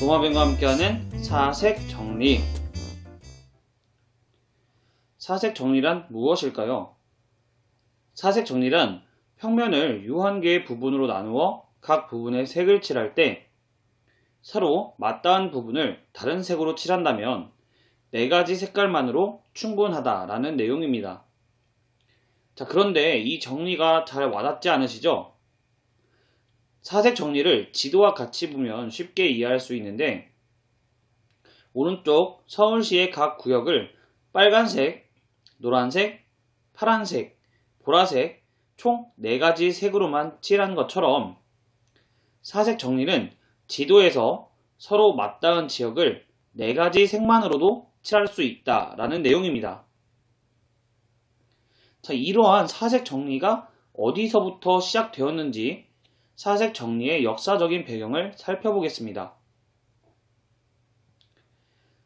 동화뱀과 함께하는 사색 정리. 사색 정리란 무엇일까요? 사색 정리란 평면을 유한 개의 부분으로 나누어 각 부분에 색을 칠할 때 서로 맞닿은 부분을 다른 색으로 칠한다면 4가지 색깔만으로 충분하다라는 내용입니다. 자, 그런데 이 정리가 잘 와닿지 않으시죠? 사색 정리를 지도와 같이 보면 쉽게 이해할 수 있는데, 오른쪽 서울시의 각 구역을 빨간색, 노란색, 파란색, 보라색 총 4가지 색으로만 칠한 것처럼 사색 정리는 지도에서 서로 맞닿은 지역을 4가지 색만으로도 칠할 수 있다라는 내용입니다. 자, 이러한 사색 정리가 어디서부터 시작되었는지 사색 정리의 역사적인 배경을 살펴보겠습니다.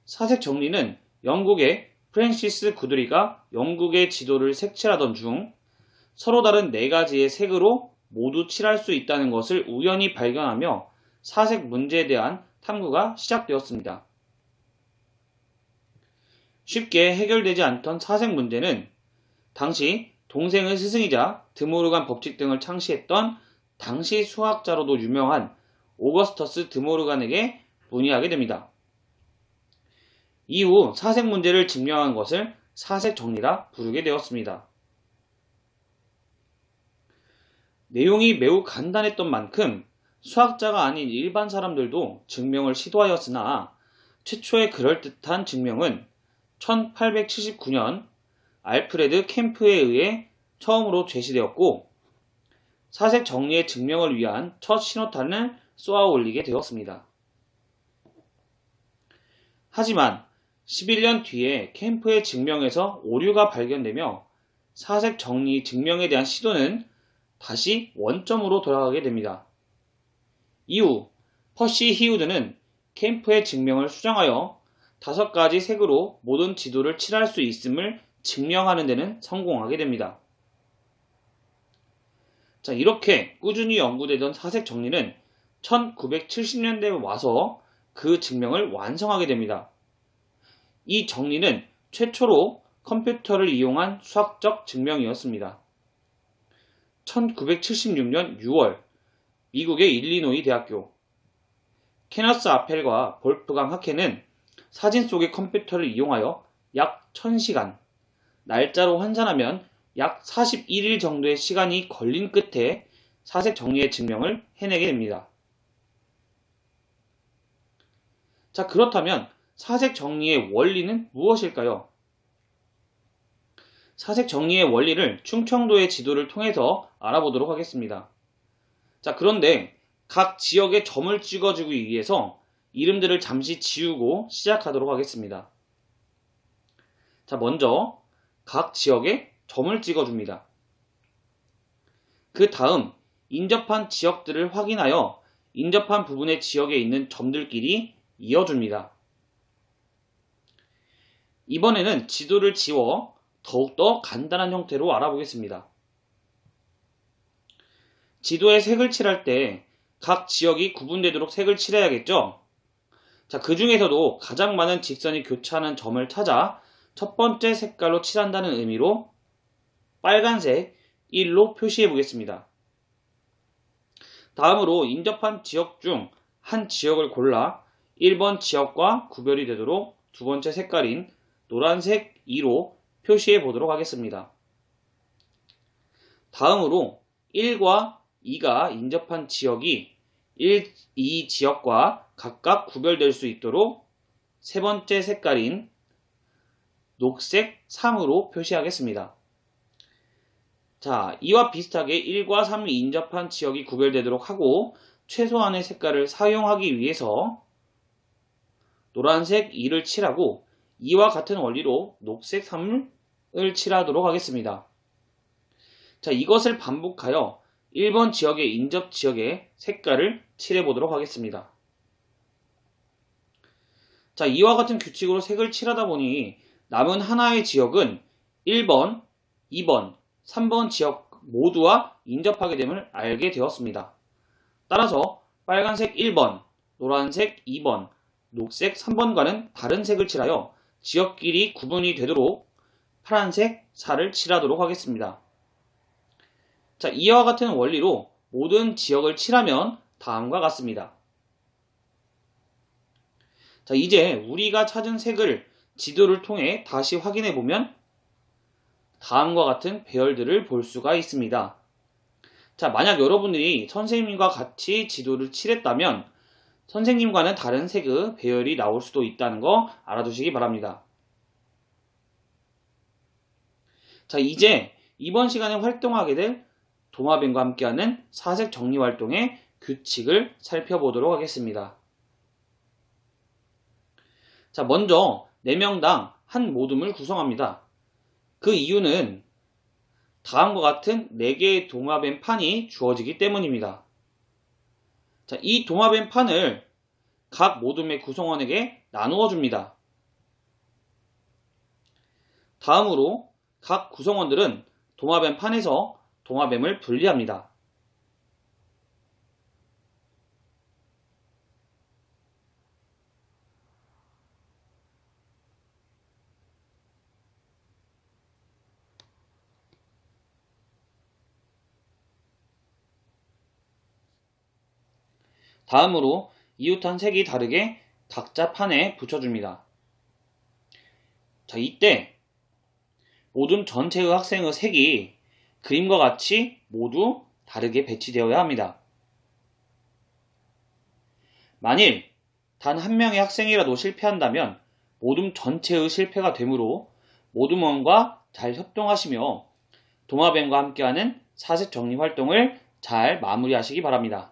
사색 정리는 영국의 프랜시스 구드리가 영국의 지도를 색칠하던 중 서로 다른 4가지의 색으로 모두 칠할 수 있다는 것을 우연히 발견하며 사색 문제에 대한 탐구가 시작되었습니다. 쉽게 해결되지 않던 사색 문제는 당시 동생의 스승이자 드모르간 법칙 등을 창시했던 당시 수학자로도 유명한 오거스터스 드모르간에게 문의하게 됩니다. 이후 사색 문제를 증명한 것을 사색 정리라 부르게 되었습니다. 내용이 매우 간단했던 만큼 수학자가 아닌 일반 사람들도 증명을 시도하였으나 최초의 그럴듯한 증명은 1879년 알프레드 캠프에 의해 처음으로 제시되었고 사색 정리의 증명을 위한 첫 신호탄을 쏘아 올리게 되었습니다. 하지만 11년 뒤에 캠프의 증명에서 오류가 발견되며 사색 정리 증명에 대한 시도는 다시 원점으로 돌아가게 됩니다. 이후 퍼시 히우드는 캠프의 증명을 수정하여 5가지 색으로 모든 지도를 칠할 수 있음을 증명하는 데는 성공하게 됩니다. 자, 이렇게 꾸준히 연구되던 사색 정리는 1970년대에 와서 그 증명을 완성하게 됩니다. 이 정리는 최초로 컴퓨터를 이용한 수학적 증명이었습니다. 1976년 6월 미국의 일리노이 대학교 케너스 아펠과 볼프강 하케는 사진 속의 컴퓨터를 이용하여 약 1000시간, 날짜로 환산하면 약 41일 정도의 시간이 걸린 끝에 사색 정리의 증명을 해내게 됩니다. 자, 그렇다면 사색 정리의 원리는 무엇일까요? 사색 정리의 원리를 충청도의 지도를 통해서 알아보도록 하겠습니다. 자, 그런데 각 지역에 점을 찍어주기 위해서 이름들을 잠시 지우고 시작하도록 하겠습니다. 자, 먼저 각 지역에 점을 찍어줍니다. 그 다음 인접한 지역들을 확인하여 인접한 부분의 지역에 있는 점들끼리 이어줍니다. 이번에는 지도를 지워 더욱더 간단한 형태로 알아보겠습니다. 지도에 색을 칠할 때 각 지역이 구분되도록 색을 칠해야겠죠? 자, 그 중에서도 가장 많은 직선이 교차하는 점을 찾아 첫 번째 색깔로 칠한다는 의미로 빨간색 1로 표시해 보겠습니다. 다음으로 인접한 지역 중 한 지역을 골라 1번 지역과 구별이 되도록 두 번째 색깔인 노란색 2로 표시해 보도록 하겠습니다. 다음으로 1과 2가 인접한 지역이 1, 2 지역과 각각 구별될 수 있도록 세 번째 색깔인 녹색 3으로 표시하겠습니다. 자, 이와 비슷하게 1과 3이 인접한 지역이 구별되도록 하고 최소한의 색깔을 사용하기 위해서 노란색 2를 칠하고 이와 같은 원리로 녹색 3을 칠하도록 하겠습니다. 자, 이것을 반복하여 1번 지역의 인접 지역에 색깔을 칠해 보도록 하겠습니다. 자, 이와 같은 규칙으로 색을 칠하다 보니 남은 하나의 지역은 1번, 2번, 3번 지역 모두와 인접하게 됨을 알게 되었습니다. 따라서 빨간색 1번, 노란색 2번, 녹색 3번과는 다른 색을 칠하여 지역끼리 구분이 되도록 파란색 4를 칠하도록 하겠습니다. 자, 이와 같은 원리로 모든 지역을 칠하면 다음과 같습니다. 자, 이제 우리가 찾은 색을 지도를 통해 다시 확인해 보면 다음과 같은 배열들을 볼 수가 있습니다. 자, 만약 여러분들이 선생님과 같이 지도를 칠했다면 선생님과는 다른 색의 배열이 나올 수도 있다는 거 알아두시기 바랍니다. 자, 이제 이번 시간에 활동하게 될 도마뱀과 함께하는 사색 정리 활동의 규칙을 살펴보도록 하겠습니다. 자, 먼저 4명당 한 모둠을 구성합니다. 그 이유는 다음과 같은 4개의 도마뱀 판이 주어지기 때문입니다. 자, 이 도마뱀 판을 각 모둠의 구성원에게 나누어 줍니다. 다음으로 각 구성원들은 도마뱀 판에서 도마뱀을 분리합니다. 다음으로 이웃한 색이 다르게 각자 판에 붙여줍니다. 자, 이때 모둠 전체의 학생의 색이 그림과 같이 모두 다르게 배치되어야 합니다. 만일 단 한 명의 학생이라도 실패한다면 모둠 전체의 실패가 되므로 모둠원과 잘 협동하시며 도마뱀과 함께하는 사색 정리 활동을 잘 마무리하시기 바랍니다.